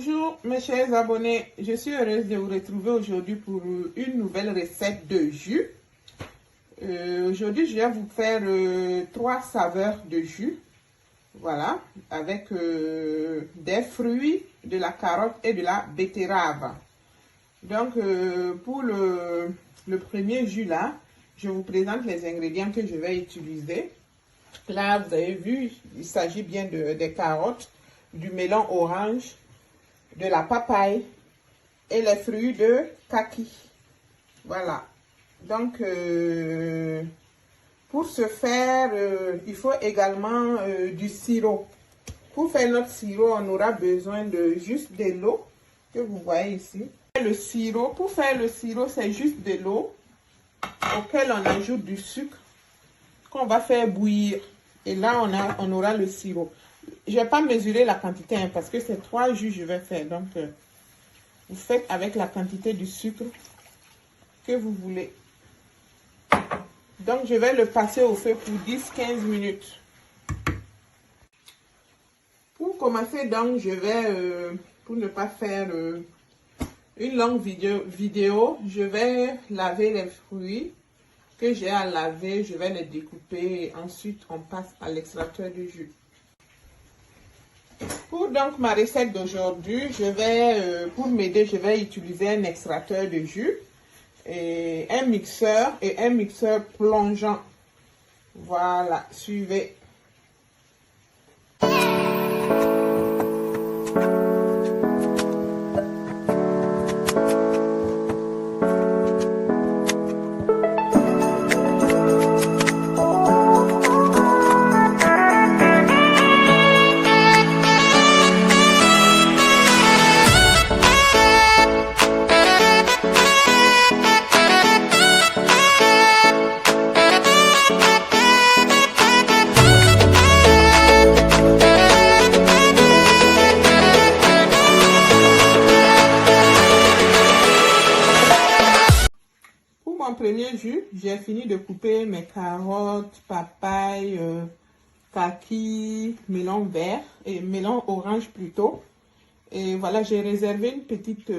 Bonjour mes chers abonnés, je suis heureuse de vous retrouver aujourd'hui pour une nouvelle recette de jus. Aujourd'hui je vais vous faire 3 saveurs de jus, voilà, avec des fruits, de la carotte et de la betterave. Donc pour le premier jus là, je vous présente les ingrédients que je vais utiliser. Là vous avez vu, il s'agit bien des carottes, du melon orange, de la papaye et les fruits de kaki. Voilà. Donc, pour ce faire, il faut également du sirop. Pour faire notre sirop, on aura besoin de juste de l'eau que vous voyez ici. Le sirop, pour faire le sirop, c'est juste de l'eau auquel on ajoute du sucre qu'on va faire bouillir. Et là, on aura le sirop. Je ne vais pas mesurer la quantité hein, parce que c'est 3 jus que je vais faire. Donc, vous faites avec la quantité du sucre que vous voulez. Donc, je vais le passer au feu pour 10-15 minutes. Pour commencer, donc, je vais, pour ne pas faire une longue vidéo, je vais laver les fruits que j'ai à laver. Je vais les découper et ensuite, on passe à l'extracteur de jus. Pour donc ma recette d'aujourd'hui, pour m'aider, je vais utiliser un extracteur de jus, et un mixeur plongeant. Voilà, suivez. Premier jus, j'ai fini de couper mes carottes, papaye, kaki, melon vert et melon orange plutôt. Et voilà, j'ai réservé une petite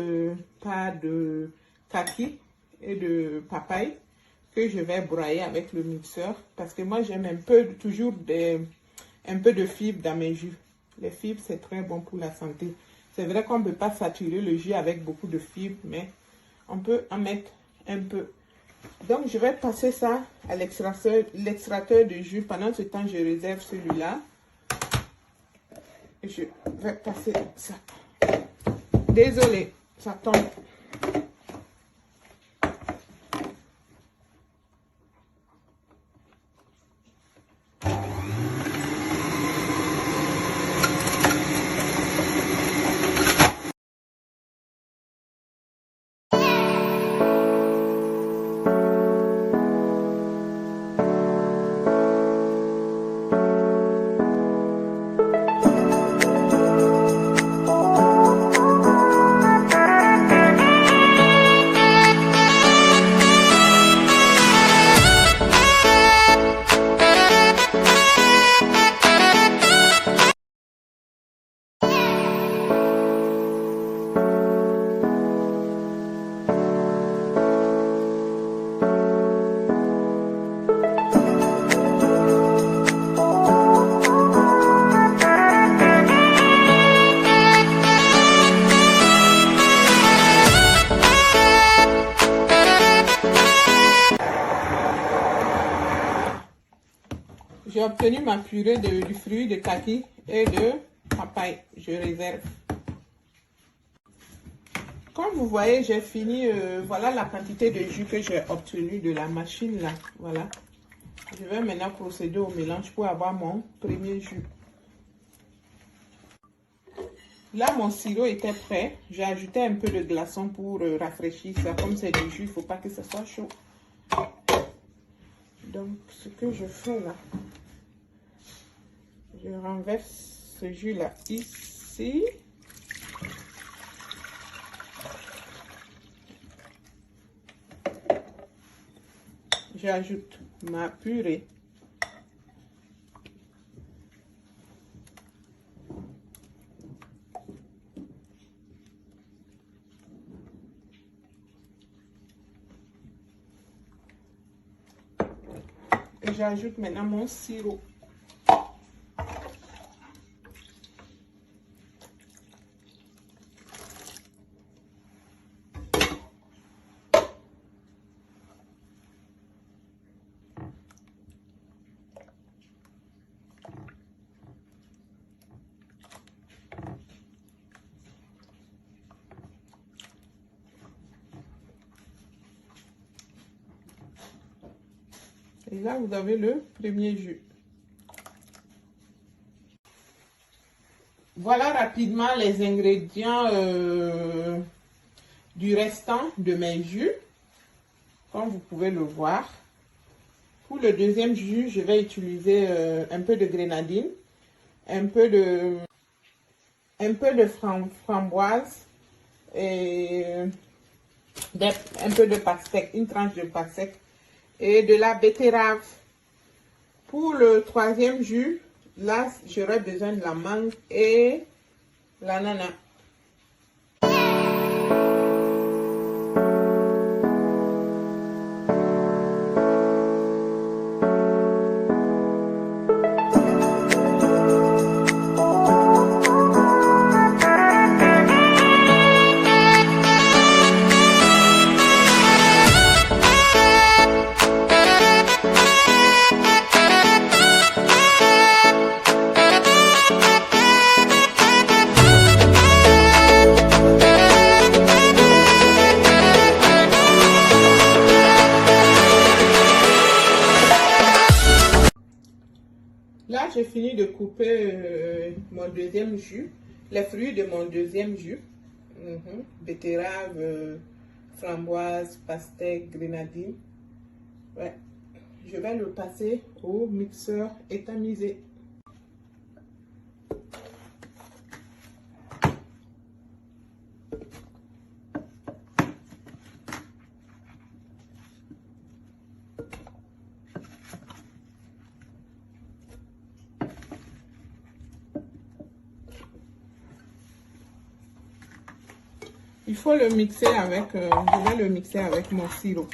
part de kaki et de papaye que je vais broyer avec le mixeur parce que moi j'aime toujours un peu de fibres dans mes jus. Les fibres c'est très bon pour la santé. C'est vrai qu'on ne peut pas saturer le jus avec beaucoup de fibres, mais on peut en mettre un peu. Donc, je vais passer ça à l'extracteur de jus. Pendant ce temps, je réserve celui-là. Je vais passer ça. Désolée, ça tombe. J'ai obtenu ma purée du fruit de kaki et de papaye. Je réserve. Comme vous voyez, j'ai fini. Voilà la quantité de jus que j'ai obtenu de la machine là. Voilà. Je vais maintenant procéder au mélange pour avoir mon premier jus. Là, mon sirop était prêt. J'ai ajouté un peu de glaçon pour rafraîchir ça. Comme c'est du jus, il ne faut pas que ça soit chaud. Donc, ce que je fais là, je renverse ce jus là ici. J'ajoute ma purée. j'ajoute maintenant mon sirop. Et là, vous avez le premier jus. Voilà rapidement les ingrédients du restant de mes jus, comme vous pouvez le voir. Pour le deuxième jus, je vais utiliser un peu de grenadine, un peu de framboise et un peu de pastèque, une tranche de pastèque et de la betterave. Pour le troisième jus, là, j'aurai besoin de la mangue et l'ananas. Là, j'ai fini de couper mon deuxième jus, les fruits de mon deuxième jus. Betterave, framboise, pastèque, grenadine. Ouais. Je vais le passer au mixeur et tamiser. Il faut le mixer avec, je vais le mixer avec mon sirop.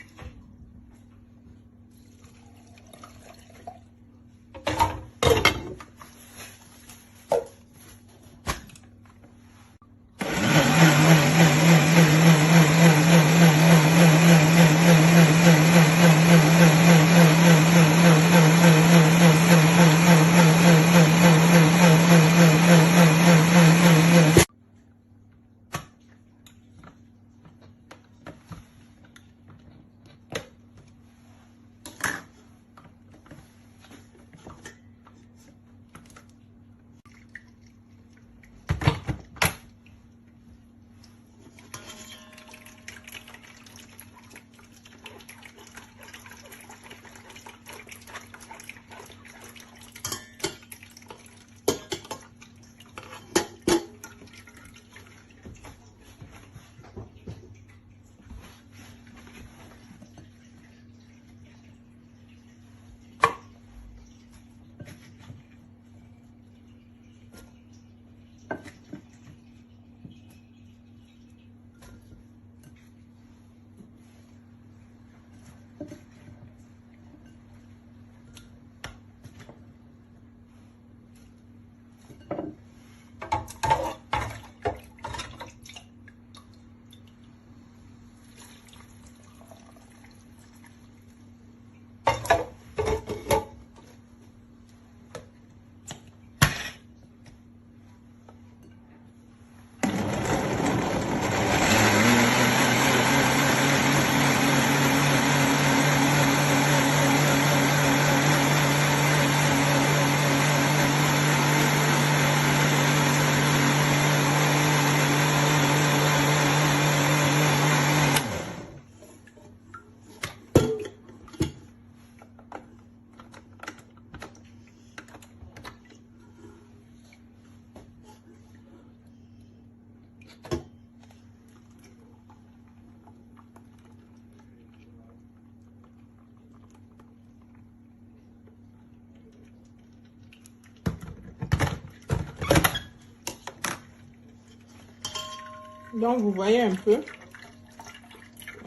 Donc, vous voyez un peu.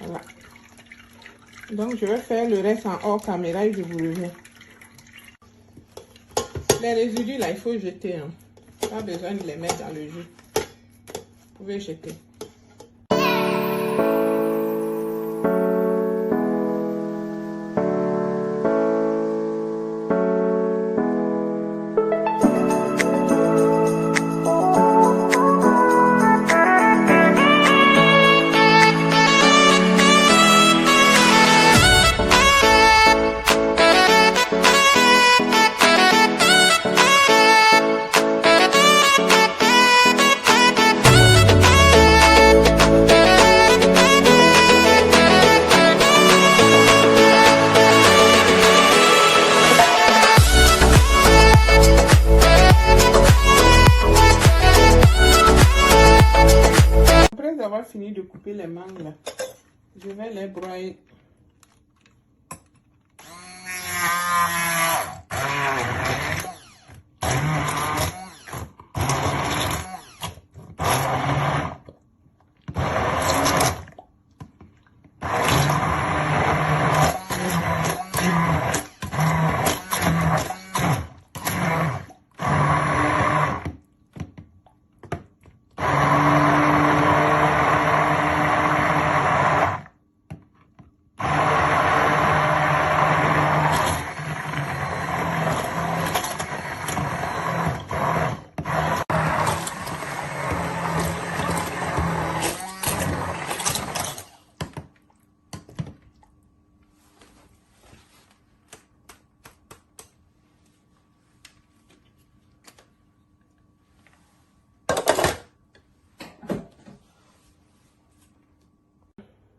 Voilà. Donc, je vais faire le reste en hors caméra et je vous reviens. Les résidus là, il faut jeter. Hein. Pas besoin de les mettre dans le jus. Vous pouvez jeter. Avoir fini de couper les mangues là, je vais les broyer.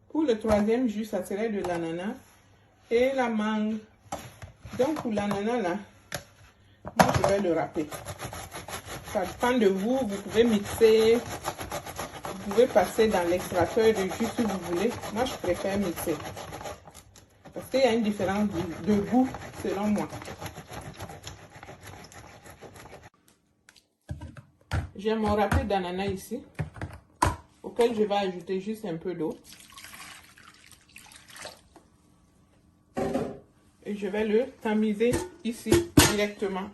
Pour le troisième jus, ça serait de l'ananas et la mangue. Donc pour l'ananas là, moi je vais le râper. Ça dépend de vous, vous pouvez mixer, vous pouvez passer dans l'extracteur de jus si vous voulez. Moi je préfère mixer. Parce qu'il y a une différence de goût selon moi. J'ai mon râpé d'ananas ici, auquel je vais ajouter juste un peu d'eau. Et je vais le tamiser ici directement.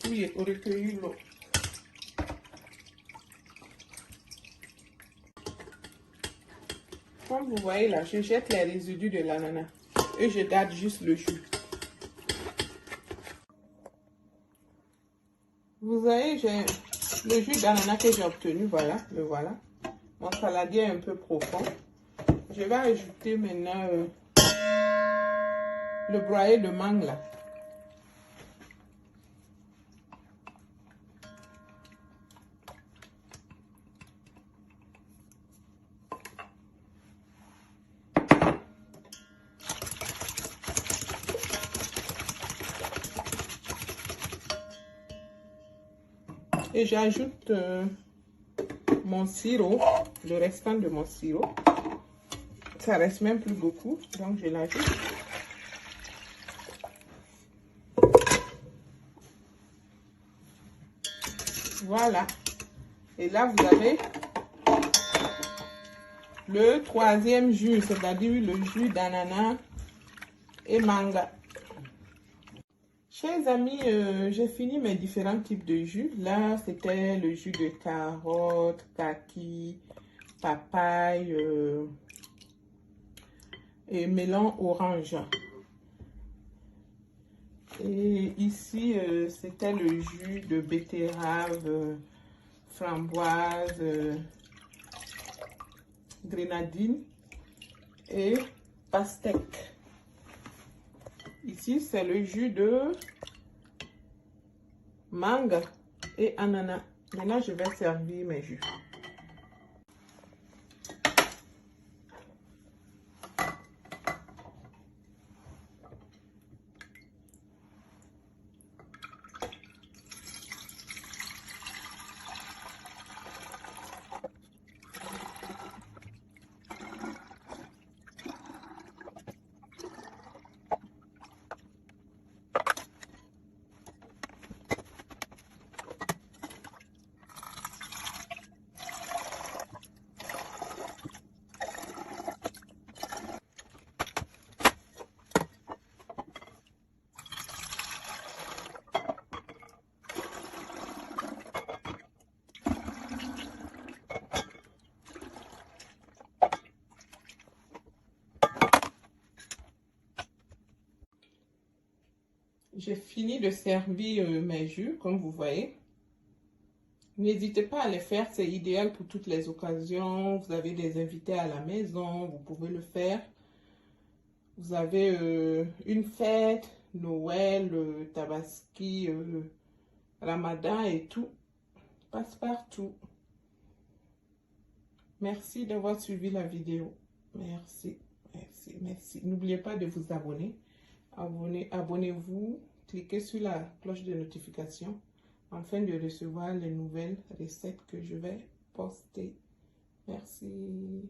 Oui, pour recueillir l'eau. Comme vous voyez là, je jette les résidus de l'ananas et je garde juste le jus. Vous voyez, j'ai le jus d'ananas que j'ai obtenu, voilà, le voilà. Mon saladier est un peu profond. Je vais ajouter maintenant le broyé de mangue là. Et j'ajoute mon sirop, le restant de mon sirop. Ça reste même plus beaucoup, donc je l'ajoute. Voilà. Et là, vous avez le troisième jus, c'est-à-dire le jus d'ananas et mangue. Chers amis, j'ai fini mes différents types de jus. Là, c'était le jus de carotte, kaki, papaye et melon orange. Et ici, c'était le jus de betterave, framboise, grenadine et pastèque. Ici, c'est le jus de mangue et ananas. Maintenant, je vais servir mes jus. j'ai fini de servir mes jus, comme vous voyez. N'hésitez pas à les faire, c'est idéal pour toutes les occasions. Vous avez des invités à la maison, vous pouvez le faire. Vous avez une fête, Noël, Tabaski, Ramadan et tout. Passe-partout. Merci d'avoir suivi la vidéo. Merci, merci, merci. N'oubliez pas de vous abonner. Abonnez-vous. Cliquez sur la cloche de notification afin de recevoir les nouvelles recettes que je vais poster. Merci.